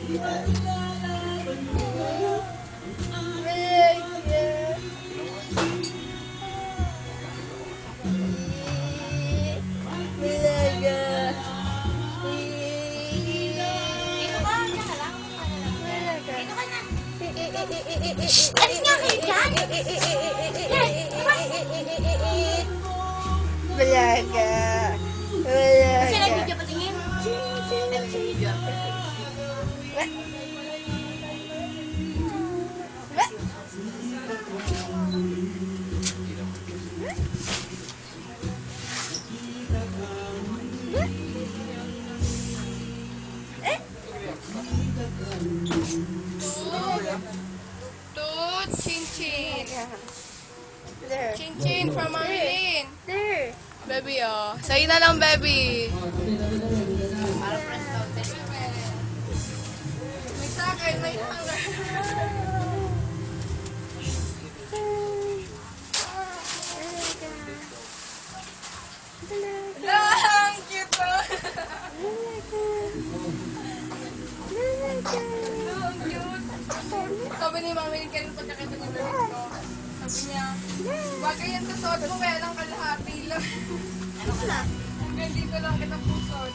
Alis nga kayo dyan! Balaga. Kasi Balaga. nag-video patingin. Nag-video ang Toot, Chin-Chin. There. Chin-Chin from Marilyn. There. Baby, oh. Sa'yo na lang, baby. May sakay, may hanger. Lang, cute, oh. Ang cute. Sabi ni Mami, kailan pagkakita niya na ko. Sabi niya, bagay yan sa suot mo, kaya lang kalahati lang. Ano ka na? Hanggang dito lang kita pusod.